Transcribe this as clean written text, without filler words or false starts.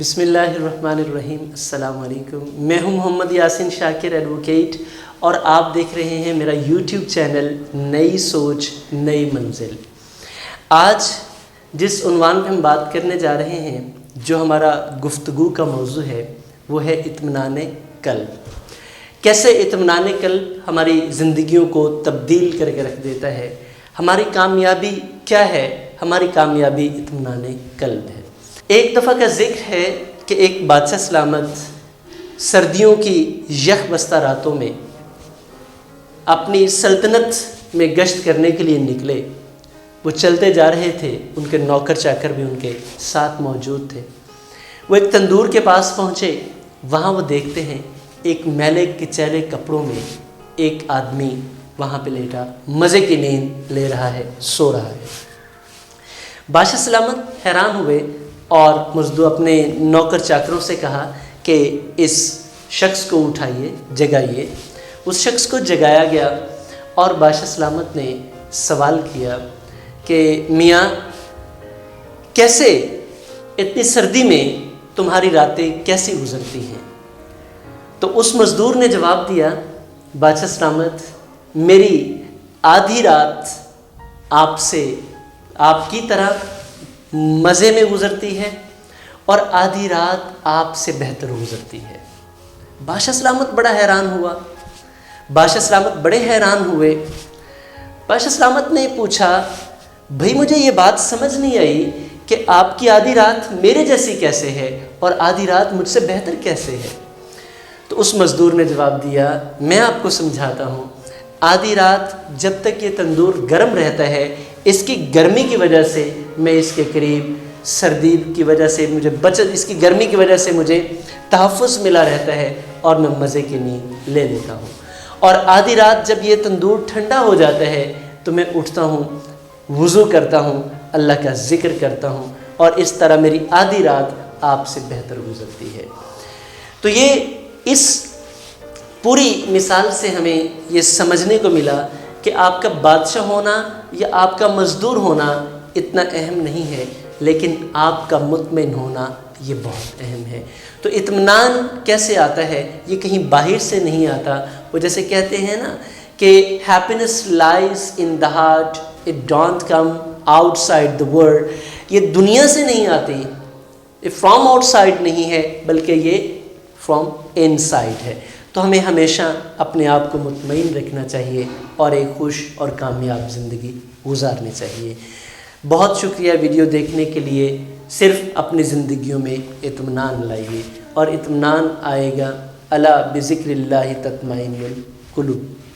بسم اللہ الرحمن الرحیم۔ السلام علیکم، میں ہوں محمد یاسین شاکر ایڈوکیٹ، اور آپ دیکھ رہے ہیں میرا یوٹیوب چینل نئی سوچ نئی منزل۔ آج جس عنوان پہ ہم بات کرنے جا رہے ہیں، جو ہمارا گفتگو کا موضوع ہے، وہ ہے اطمینان قلب۔ کیسے اطمینان قلب ہماری زندگیوں کو تبدیل کر کے رکھ دیتا ہے۔ ہماری کامیابی کیا ہے؟ ہماری کامیابی اطمینان قلب ہے۔ ایک دفعہ کا ذکر ہے کہ ایک بادشاہ سلامت سردیوں کی یخ بستہ راتوں میں اپنی سلطنت میں گشت کرنے کے لیے نکلے۔ وہ چلتے جا رہے تھے، ان کے نوکر چاکر بھی ان کے ساتھ موجود تھے۔ وہ ایک تندور کے پاس پہنچے، وہاں وہ دیکھتے ہیں ایک میلے کچیلے کپڑوں میں ایک آدمی وہاں پہ لیٹا مزے کی نیند لے رہا ہے، سو رہا ہے۔ بادشاہ سلامت حیران ہوئے اور مزدور اپنے نوکر چاکروں سے کہا کہ اس شخص کو اٹھائیے، جگائیے۔ اس شخص کو جگایا گیا اور بادشاہ سلامت نے سوال کیا کہ میاں، کیسے اتنی سردی میں تمہاری راتیں کیسی گزرتی ہیں؟ تو اس مزدور نے جواب دیا، بادشاہ سلامت، میری آدھی رات آپ کی طرح مزے میں گزرتی ہے اور آدھی رات آپ سے بہتر گزرتی ہے۔ بادشاہ سلامت بڑا حیران ہوا، بادشاہ سلامت بڑے حیران ہوئے۔ بادشاہ سلامت نے پوچھا، بھئی مجھے یہ بات سمجھ نہیں آئی کہ آپ کی آدھی رات میرے جیسی کیسے ہے اور آدھی رات مجھ سے بہتر کیسے ہے؟ تو اس مزدور نے جواب دیا، میں آپ کو سمجھاتا ہوں۔ آدھی رات جب تک یہ تندور گرم رہتا ہے، اس کی گرمی کی وجہ سے میں اس کے قریب، سردی کی وجہ سے مجھے اس کی گرمی کی وجہ سے مجھے تحفظ ملا رہتا ہے اور میں مزے کی نیند لے لیتا ہوں۔ اور آدھی رات جب یہ تندور ٹھنڈا ہو جاتا ہے تو میں اٹھتا ہوں، وضو کرتا ہوں، اللہ کا ذکر کرتا ہوں، اور اس طرح میری آدھی رات آپ سے بہتر گزرتی ہے۔ تو یہ اس پوری مثال سے ہمیں یہ سمجھنے کو ملا کہ آپ کا بادشاہ ہونا یا آپ کا مزدور ہونا اتنا اہم نہیں ہے، لیکن آپ کا مطمئن ہونا یہ بہت اہم ہے۔ تو اطمینان کیسے آتا ہے؟ یہ کہیں باہر سے نہیں آتا۔ وہ جیسے کہتے ہیں نا کہ happiness لائز in the heart, it don't come out side the world. یہ دنیا سے نہیں آتی، یہ فرام آؤٹ سائڈ نہیں ہے، بلکہ یہ فرام ان سائڈ ہے۔ تو ہمیں ہمیشہ اپنے آپ کو مطمئن رکھنا چاہیے اور ایک خوش اور کامیاب زندگی گزارنی چاہیے۔ بہت شکریہ ویڈیو دیکھنے کے لیے۔ صرف اپنی زندگیوں میں اطمینان لائیے، اور اطمینان آئے گا الا بذکر اللہ تطمئن القلوب۔